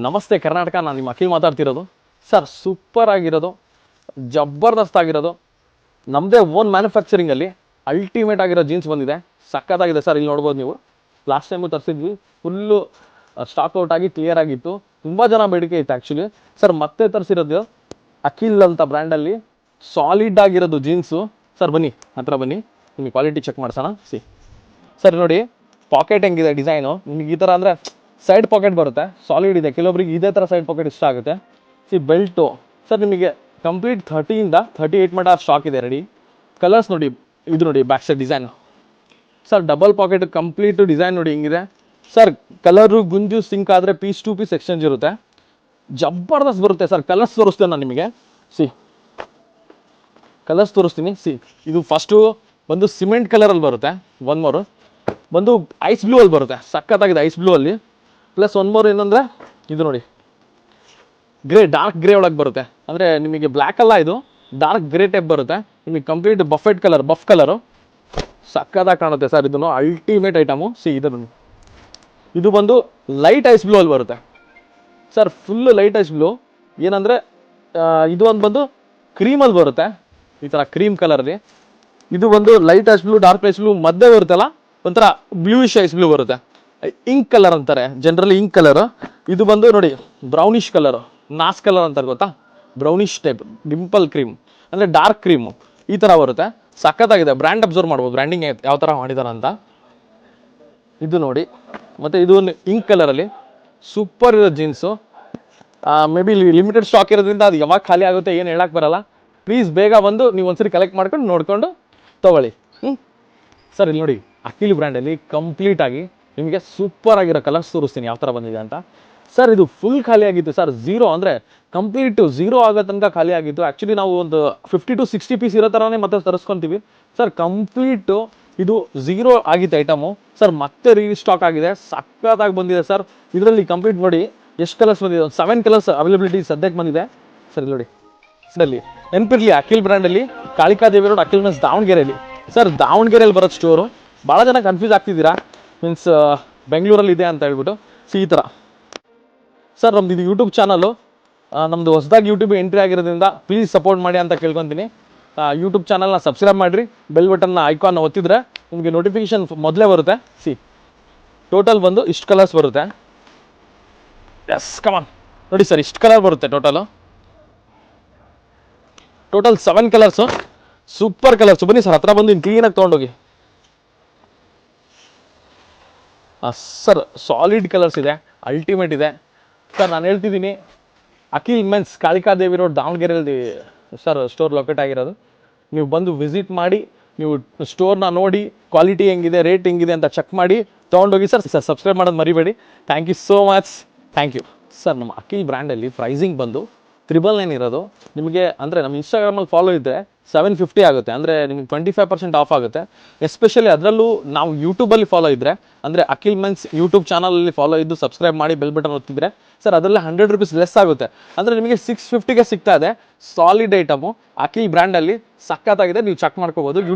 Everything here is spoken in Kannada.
ನಮಸ್ತೆ ಕರ್ನಾಟಕ, ನಾನು ನಿಮ್ಮ ಅಖಿಲ್ ಮಾತಾಡ್ತಿರೋದು. ಸರ್, ಸೂಪರ್ ಆಗಿರೋದು, ಜಬರ್ದಸ್ತ್ ಆಗಿರೋದು, ನಮ್ಮದೇ ಓನ್ ಮ್ಯಾನುಫ್ಯಾಕ್ಚರಿಂಗಲ್ಲಿ ಅಲ್ಟಿಮೇಟ್ ಆಗಿರೋ ಜೀನ್ಸ್ ಬಂದಿದೆ. ಸಕ್ಕತ್ತಾಗಿದೆ ಸರ್. ಇಲ್ಲಿ ನೋಡ್ಬೋದು ನೀವು. ಲಾಸ್ಟ್ ಟೈಮು ತರಿಸಿದ್ವಿ, ಫುಲ್ಲು ಸ್ಟಾಕ್ ಔಟ್ ಆಗಿ ಕ್ಲಿಯರ್ ಆಗಿತ್ತು. ತುಂಬ ಜನ ಬೇಡಿಕೆ ಇತ್ತು ಆ್ಯಕ್ಚುಲಿ. ಸರ್, ಮತ್ತೆ ತರಿಸಿರೋದು ಅಖಿಲ್ ಅಂತ ಬ್ರ್ಯಾಂಡಲ್ಲಿ ಸಾಲಿಡ್ ಆಗಿರೋದು ಜೀನ್ಸು. ಸರ್ ಬನ್ನಿ, ಹತ್ರ ಬನ್ನಿ, ನಿಮಗೆ ಕ್ವಾಲಿಟಿ ಚೆಕ್ ಮಾಡ್ಸೋಣ. ಸರ್ ನೋಡಿ, ಪಾಕೆಟ್ ಹೆಂಗಿದೆ ಡಿಸೈನು. ನಿಮಗೆ ಈ ಥರ ಅಂದರೆ ಸೈಡ್ ಪಾಕೆಟ್ ಬರುತ್ತೆ, ಸಾಲಿಡ್ ಇದೆ. ಕೆಲವೊಬ್ರಿಗೆ ಇದೇ ಥರ ಸೈಡ್ ಪಾಕೆಟ್ ಇಷ್ಟ ಆಗುತ್ತೆ. ಬೆಲ್ಟು ಸರ್ ನಿಮಗೆ ಕಂಪ್ಲೀಟ್ 30ಇಂದ 38 ಮಟ ಸ್ಟಾಕ್ ಇದೆ ರೆಡಿ. ಕಲರ್ಸ್ ನೋಡಿ, ಇದು ನೋಡಿ back side design. Sir double pocket complete design ನೋಡಿ ಹಿಂಗಿದೆ. ಸರ್ ಕಲರು ಗುಂಜು ಸಿಂಕ್ ಆದರೆ ಪೀಸ್ ಟು ಪೀಸ್ ಎಕ್ಸ್ಚೇಂಜ್ ಇರುತ್ತೆ. ಜಬರ್ದಸ್ತ್ ಬರುತ್ತೆ ಸರ್. ಕಲರ್ಸ್ ತೋರಿಸ್ತೇನೆ ನಾನು ನಿಮಗೆ. ಕಲರ್ಸ್ ತೋರಿಸ್ತೀನಿ. ಇದು ಫಸ್ಟು ಬಂದು ಸಿಮೆಂಟ್ ಕಲರಲ್ಲಿ ಬರುತ್ತೆ. ಒನ್ ಮೋರು ಬಂದು ಐಸ್ ಬ್ಲೂ ಅಲ್ಲಿ ಬರುತ್ತೆ. ಸಖತ್ತಾಗಿದೆ ಐಸ್ ಬ್ಲೂ ಅಲ್ಲಿ. ಪ್ಲಸ್ ಒನ್ ಮೋರ್ ಏನಂದರೆ ಇದು ನೋಡಿ, ಗ್ರೇ, ಡಾರ್ಕ್ ಗ್ರೇ ಒಳಗೆ ಬರುತ್ತೆ. ಅಂದರೆ ನಿಮಗೆ ಬ್ಲ್ಯಾಕ್ ಅಲ್ಲ, ಇದು ಡಾರ್ಕ್ ಗ್ರೇ ಟೈಪ್ ಬರುತ್ತೆ. ನಿಮಗೆ complete buffet colour, buff colour ಸಕ್ಕತ್ತಾಗಿ ಕಾಣುತ್ತೆ ಸರ್. ಇದನ್ನು ಅಲ್ಟಿಮೇಟ್ ಐಟಮು. ಇದು ಬಂದು ಲೈಟ್ ಐಸ್ ಬ್ಲೂ ಅಲ್ಲಿ ಬರುತ್ತೆ sir. Full light ice blue. ಏನಂದರೆ ಇದು ಒಂದು ಬಂದು ಕ್ರೀಮಲ್ಲಿ ಬರುತ್ತೆ, ಈ ಥರ ಕ್ರೀಮ್ ಕಲರಲ್ಲಿ. ಇದು ಬಂದು light ice blue, dark ice blue ಮಧ್ಯೆ ಬರುತ್ತಲ್ಲ, ಒಂಥರ ಬ್ಲೂಯಿಶ್ ಐಸ್ ಬ್ಲೂ ಬರುತ್ತೆ. ಇಂಕ್ ಕಲರ್ ಅಂತಾರೆ ಜನರಲಿ, ಇಂಕ್ ಕಲರು. ಇದು ಬಂದು ನೋಡಿ ಬ್ರೌನಿಷ್ ಕಲರು, ನಾಸ್ ಕಲರ್ ಅಂತಾರೆ ಗೊತ್ತಾ, ಬ್ರೌನಿಷ್ ಟೈಪ್ ಡಿಂಪಲ್ ಕ್ರೀಮ್, ಅಂದರೆ ಡಾರ್ಕ್ ಕ್ರೀಮು ಈ ಥರ ಬರುತ್ತೆ. ಸಖತ್ತಾಗಿದೆ. ಬ್ರ್ಯಾಂಡ್ ಅಬ್ಸರ್ವ್ ಮಾಡ್ಬೋದು, ಬ್ರ್ಯಾಂಡಿಂಗ್ ಯಾವ ಥರ ಮಾಡಿದಾರೆ ಅಂತ. ಇದು ನೋಡಿ, ಮತ್ತು ಇದು ಒಂದು ಇಂಕ್ ಕಲರಲ್ಲಿ ಸೂಪರ್ ಇರೋ jeans. May be limited stock ಇರೋದ್ರಿಂದ ಅದು ಯಾವಾಗ ಖಾಲಿ ಆಗುತ್ತೆ ಏನು ಹೇಳಕ್ಕೆ ಬರಲ್ಲ. ಪ್ಲೀಸ್ ಬೇಗ ಬಂದು ನೀವು ಒಂದ್ಸರಿ ಕಲೆಕ್ಟ್ ಮಾಡ್ಕೊಂಡು ನೋಡಿಕೊಂಡು ತೊಗೊಳ್ಳಿ. ಸರ್ ಇಲ್ಲಿ ನೋಡಿ, ಅಖಿಲ್ ಬ್ರ್ಯಾಂಡಲ್ಲಿ ಕಂಪ್ಲೀಟಾಗಿ ನಿಮಗೆ ಸೂಪರ್ ಆಗಿರೋ ಕಲರ್ಸ್ ತೋರಿಸ್ತೀನಿ ಯಾವ ಥರ ಬಂದಿದೆ ಅಂತ. ಸರ್ ಇದು ಫುಲ್ ಖಾಲಿ ಆಗಿತ್ತು ಸರ್. ಝೀರೋ ಅಂದರೆ ಕಂಪ್ಲೀಟು ಝೀರೋ ಆಗೋ ತನಕ ಖಾಲಿ ಆಗಿತ್ತು. ಆ್ಯಕ್ಚುಲಿ ನಾವು ಒಂದು 50 to 60 ಪೀಸ್ ಇರೋ ಥರನೇ ಮತ್ತೆ ತರಿಸ್ಕೊತೀವಿ ಸರ್. ಕಂಪ್ಲೀಟು ಇದು ಝೀರೋ ಆಗಿತ್ತು ಐಟಮು ಸರ್. ಮತ್ತೆ ರೀಸ್ಟಾಕ್ ಆಗಿದೆ, ಸಕ್ಕತ್ತಾಗಿ ಬಂದಿದೆ ಸರ್. ಇದರಲ್ಲಿ ಕಂಪ್ಲೀಟ್ ನೋಡಿ ಎಷ್ಟು ಕಲರ್ಸ್ ಬಂದಿದೆ, ಒಂದು 7 ಕಲರ್ಸ್ ಅವೈಲಬಿಲಿಟಿ ಸದ್ಯಕ್ಕೆ ಬಂದಿದೆ ಸರ್. ಇಲ್ಲಿ ನೋಡಿ, ಇದರಲ್ಲಿ ನೆನಪಿರಲಿ ಅಖಿಲ್ ಬ್ರ್ಯಾಂಡಲ್ಲಿ ಕಾಳಿಕಾದೇವಿ ರೋಡ್, ಅಖಿಲ್ ಮೆನ್ಸ್, ದಾವಣಗೆರೆಯಲ್ಲಿ. ಸರ್ ದಾವಣಗೆರೆಯಲ್ಲಿ ಬರೋದು ಸ್ಟೋರು. ಭಾಳ ಜನ ಕನ್ಫ್ಯೂಸ್ ಆಗ್ತಿದ್ದೀರಾ, ಮೀನ್ಸ್ ಬೆಂಗಳೂರಲ್ಲಿ ಇದೆ ಅಂತ ಹೇಳ್ಬಿಟ್ಟು. ಈ ಥರ ಸರ್ ನಮ್ದು ಇದು ಯೂಟ್ಯೂಬ್ ಚಾನಲು, ನಮ್ಮದು ಹೊಸದಾಗಿ ಯೂಟ್ಯೂಬ್ ಎಂಟ್ರಿ ಆಗಿರೋದ್ರಿಂದ ಪ್ಲೀಸ್ ಸಪೋರ್ಟ್ ಮಾಡಿ ಅಂತ ಕೇಳ್ಕೊತೀನಿ. ಯೂಟ್ಯೂಬ್ ಚಾನಲ್ನ ಸಬ್ಸ್ಕ್ರೈಬ್ ಮಾಡಿರಿ, ಬೆಲ್ ಬಟನ್ನ ಐಕಾನ್ ಒತ್ತಿದ್ರೆ ನಿಮಗೆ ನೋಟಿಫಿಕೇಶನ್ ಮೊದಲೇ ಬರುತ್ತೆ. ಟೋಟಲ್ ಬಂದು ಇಷ್ಟು ಕಲರ್ಸ್ ಬರುತ್ತೆ. ಎಸ್ ಕಮಾನ್ ನೋಡಿ ಸರ್, ಇಷ್ಟು ಕಲರ್ ಬರುತ್ತೆ ಟೋಟಲ್ 7 ಕಲರ್ಸು. Super colours. ಬನ್ನಿ ಸರ್, ಹತ್ರ ಬಂದು ಇನ್ನು ಕ್ಲೀನಾಗಿ ತೊಗೊಂಡೋಗಿ. ಸರ್ ಸಾಲಿಡ್ ಕಲರ್ಸ್ ಇದೆ, ಅಲ್ಟಿಮೇಟ್ ಇದೆ ಸರ್. ನಾನು ಹೇಳ್ತಿದ್ದೀನಿ, ಅಖಿಲ್ ಮೆನ್ಸ್, ಕಾಳಿಕಾದೇವಿ ರೋಡ್, ದಾವಣಗೆರೆಯಲ್ಲಿ ಸರ್ ಸ್ಟೋರ್ ಲೊಕೇಟ್ ಆಗಿರೋದು. ನೀವು ಬಂದು ವಿಸಿಟ್ ಮಾಡಿ, ನೀವು ಸ್ಟೋರ್ನ ನೋಡಿ, ಕ್ವಾಲಿಟಿ ಹೆಂಗಿದೆ, ರೇಟ್ ಹೆಂಗಿದೆ ಅಂತ ಚೆಕ್ ಮಾಡಿ ತೊಗೊಂಡೋಗಿ ಸರ್. ಸಬ್ಸ್ಕ್ರೈಬ್ ಮಾಡೋದು ಮರಿಬೇಡಿ. Thank you so much. Thank you sir. ನಮ್ಮ ಅಖಿಲ್ ಬ್ರ್ಯಾಂಡಲ್ಲಿ ಪ್ರೈಸಿಂಗ್ ಬಂದು 999 ಇರೋದು. ನಿಮಗೆ ಅಂದರೆ ನಮ್ಮ ಇನ್ಸ್ಟಾಗ್ರಾಮಲ್ಲಿ ಫಾಲೋ ಇದ್ದರೆ 750 ಆಗುತ್ತೆ, ಅಂದರೆ ನಿಮಗೆ 25% ಆಫ್ ಆಗುತ್ತೆ. ಎಸ್ಪೆಷಲಿ ಅದರಲ್ಲೂ ನಾವು ಯೂಟ್ಯೂಬಲ್ಲಿ ಫಾಲೋ ಇದ್ದರೆ, ಅಂದರೆ ಅಖಿಲ್ ಮೆನ್ಸ್ ಯೂಟ್ಯೂಬ್ ಚಾನಲಲ್ಲಿ ಫಾಲೋ ಇದ್ದು ಸಬ್ಸ್ಕ್ರೈಬ್ ಮಾಡಿ ಬೆಲ್ ಬಟನ್ ಒತ್ತಿದ್ರೆ ಸರ್, ಅದರಲ್ಲಿ 100 ರೂಪೀಸ್ ಲೆಸ್ ಆಗುತ್ತೆ. ಅಂದರೆ ನಿಮಗೆ 650ಗೆ ಸಿಗ್ತಾ ಇದೆ ಸಾಲಿಡ್ ಐಟಮು. ಅಖಿಲ್ ಬ್ರ್ಯಾಂಡಲ್ಲಿ ಸಕ್ಕತ್ತಾಗಿದೆ, ನೀವು ಚೆಕ್ ಮಾಡ್ಕೋಬೋದು.